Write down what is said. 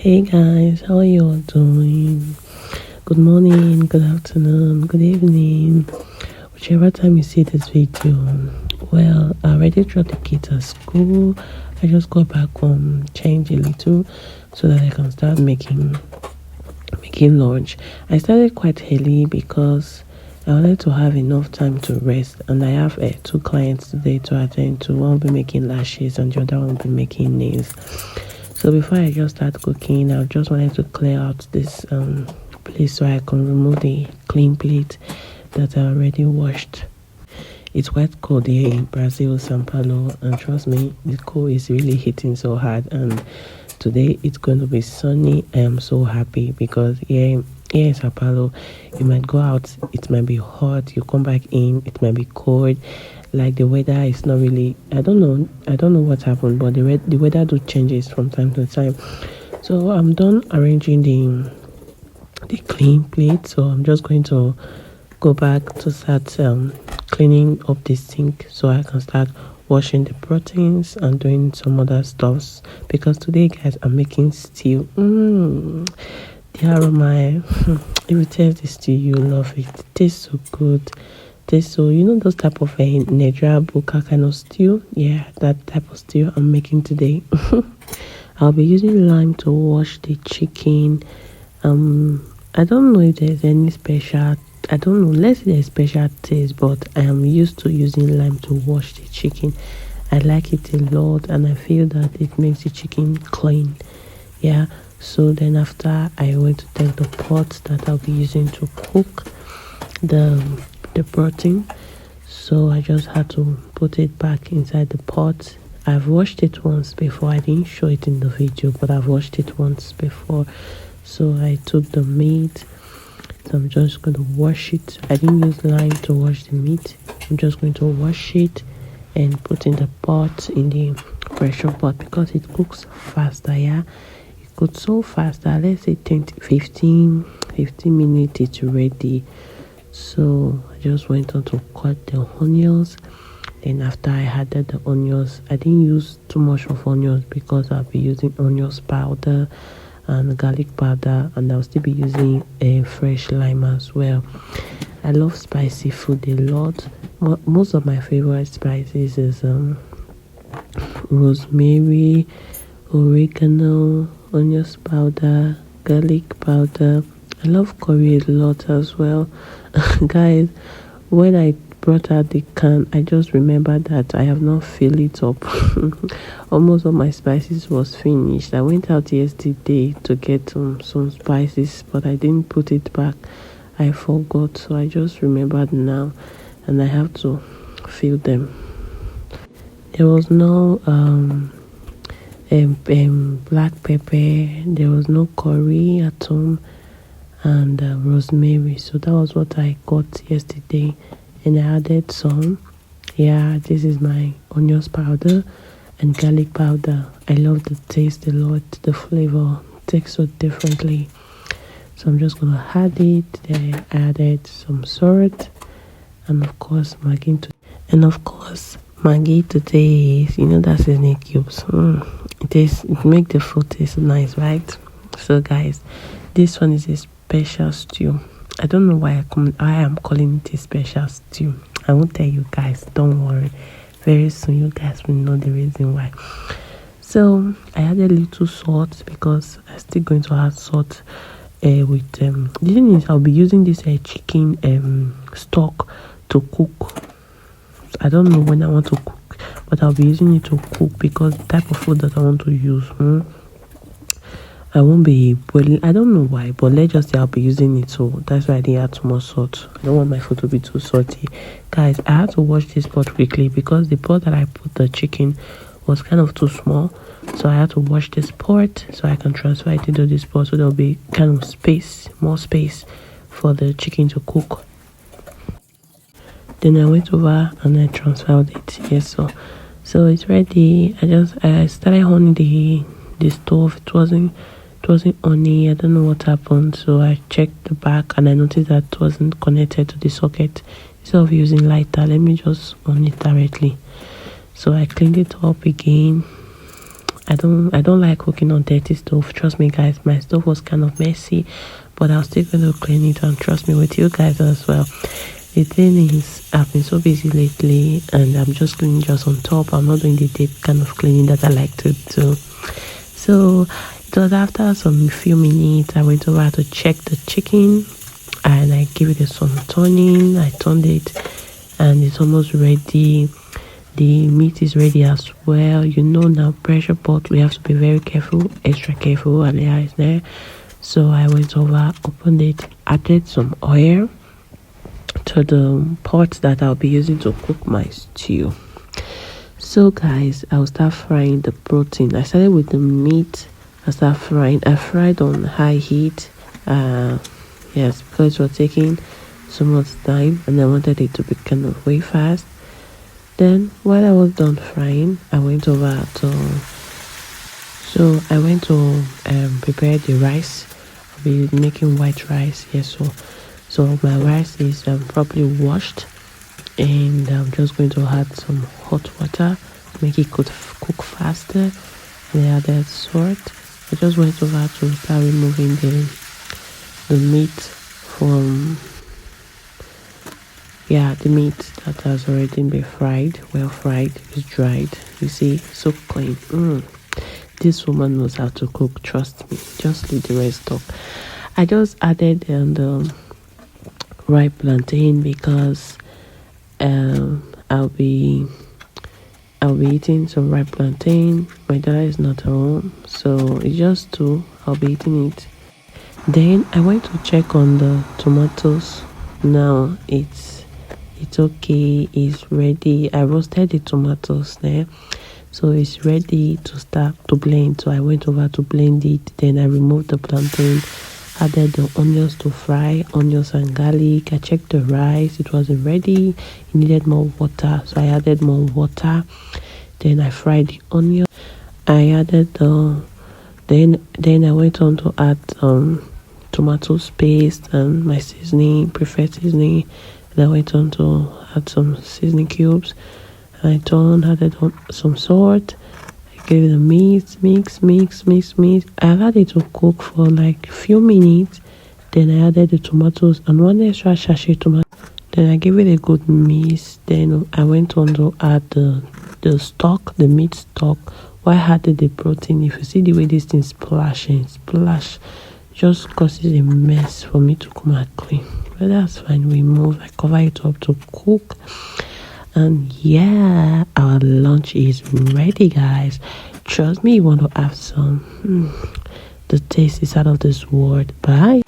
Hey guys, how are you all doing? Good morning, good afternoon, good evening, whichever time you see this video. Well, I already dropped the kids at school. I just got back home, change a little so that I can start making lunch. I started quite early because I wanted to have enough time to rest, and I have two clients today to attend to. One will be making lashes and the other one will be making nails. So before I just start cooking, I just wanted to clear out this place so I can remove the clean plate that I already washed. It's quite cold here in Brazil, Sao Paulo, and trust me, the cold is really hitting so hard. And today it's going to be sunny. I am so happy because here in Sao Paulo, you might go out, it might be hot. You come back in, it might be cold. Like the weather is not really, I don't know what happened, but the weather do changes from time to time. So I'm done arranging the clean plate, so I'm just going to go back to start cleaning up the sink so I can start washing the proteins and doing some other stuffs, because today guys I'm making stew. The aroma, if you taste the stew you love it. It tastes so good. So those type of Nigeria buka kind of stew, yeah, that type of stew I'm making today. I'll be using lime to wash the chicken. I don't know if there's any special, I don't know, let's say there's special taste, but I am used to using lime to wash the chicken. I like it a lot and I feel that it makes the chicken clean. Yeah, so then after I went to take the pot that I'll be using to cook the protein, so I just had to put it back inside the pot. I've washed it once before. I didn't show it in the video, but I've washed it once before. So I took the meat, so I'm just going to wash it. I didn't use lime to wash the meat. I'm just going to wash it and put in the pot, in the pressure pot, because it cooks faster. Yeah, it cooks so faster. Let's say 15 minutes it's ready. So I just went on to cut the onions. Then after I added the onions, I didn't use too much of onions because I'll be using onions powder and garlic powder, and I'll still be using a fresh lime as well. I love spicy food a lot. Most of my favorite spices is rosemary, oregano, onions powder, garlic powder. I love curry a lot as well. Guys, when I brought out the can, I just remembered that I have not filled it up. Almost all my spices was finished. I went out yesterday to get some spices, but I didn't put it back. I forgot, so I just remembered now, and I have to fill them. There was no black pepper. There was no curry at home, and rosemary. So that was what I got yesterday, and I added some. Yeah, this is my onions powder and garlic powder. I love the taste a lot. The flavor tastes so differently. So I'm just gonna add it. Then I added some salt and of course Maggi. Maggi today is, that seasoning cubes. It make the food taste nice, right? So guys, this one is a special stew. I don't know why I am calling it a special stew. I won't tell you guys, don't worry. Very soon you guys will know the reason why. So I added a little salt because I'm still going to add salt with the thing is I'll be using this chicken stock to cook. I don't know when I want to cook, but I'll be using it to cook because the type of food that I want to use. I won't be boiling. I don't know why, but let's just say I'll be using it, so that's why I didn't add too much salt. I don't want my food to be too salty. Guys, I had to wash this pot quickly because the pot that I put the chicken was kind of too small, so I had to wash this pot so I can transfer it into this pot, so there'll be kind of more space for the chicken to cook. Then I went over and I transferred it. Yes, so it's ready. I started on the stove. It wasn't on it. I don't know what happened, so I checked the back and I noticed that it wasn't connected to the socket. Instead of using lighter, let me just on it directly. So I cleaned it up again. I don't like cooking on dirty stove. Trust me guys, my stove was kind of messy, but I was still going to clean it, and trust me, with you guys as well. The thing is, I've been so busy lately and I'm just cleaning just on top. I'm not doing the deep kind of cleaning that I like to do. So it was after some few minutes I went over to check the chicken, and I gave it some turning. I turned it and it's almost ready. The meat is ready as well. You know now, pressure pot, we have to be very careful, extra careful, and yeah, it's there. So I went over, opened it, added some oil to the pot that I'll be using to cook my stew. So guys, I'll start frying the protein. I started with the meat. I fried on high heat. Yes, because it was taking so much time and I wanted it to be kind of way fast. Then while I was done frying, I went to prepare the rice. I'll be making white rice. Yes, so my rice is properly washed, and I'm just going to add some hot water to make it cook faster. And I added salt. I just went over to start removing the meat from the meat that has already been well fried is dried. You see, so clean. This woman knows how to cook, trust me. Just leave the rest talk. I just added the ripe plantain because I'll be eating some ripe plantain. My daughter is not home, so it's just two. I'll be eating it. Then I went to check on the tomatoes. Now it's okay, it's ready. I roasted the tomatoes there, so it's ready to start to blend. So I went over to blend it. Then I removed the plantain, added the onions to fry, onions and garlic. I checked the rice, it wasn't ready, it needed more water, so I added more water. Then I fried the onion. I added then I went on to add tomato paste and my preferred seasoning. Then I went on to add some seasoning cubes. I added some salt. I gave it a mix. I allowed it to cook for like a few minutes. Then I added the tomatoes and one extra sachet tomato. Then I gave it a good mix. Then I went on to add the stock, the meat stock. Why I added the protein? If you see the way this thing splash, just causes a mess for me to come and clean. But that's fine. We move. I cover it up to cook. And yeah, our lunch is ready, guys. Trust me, you want to have some. The taste is out of this world. Bye.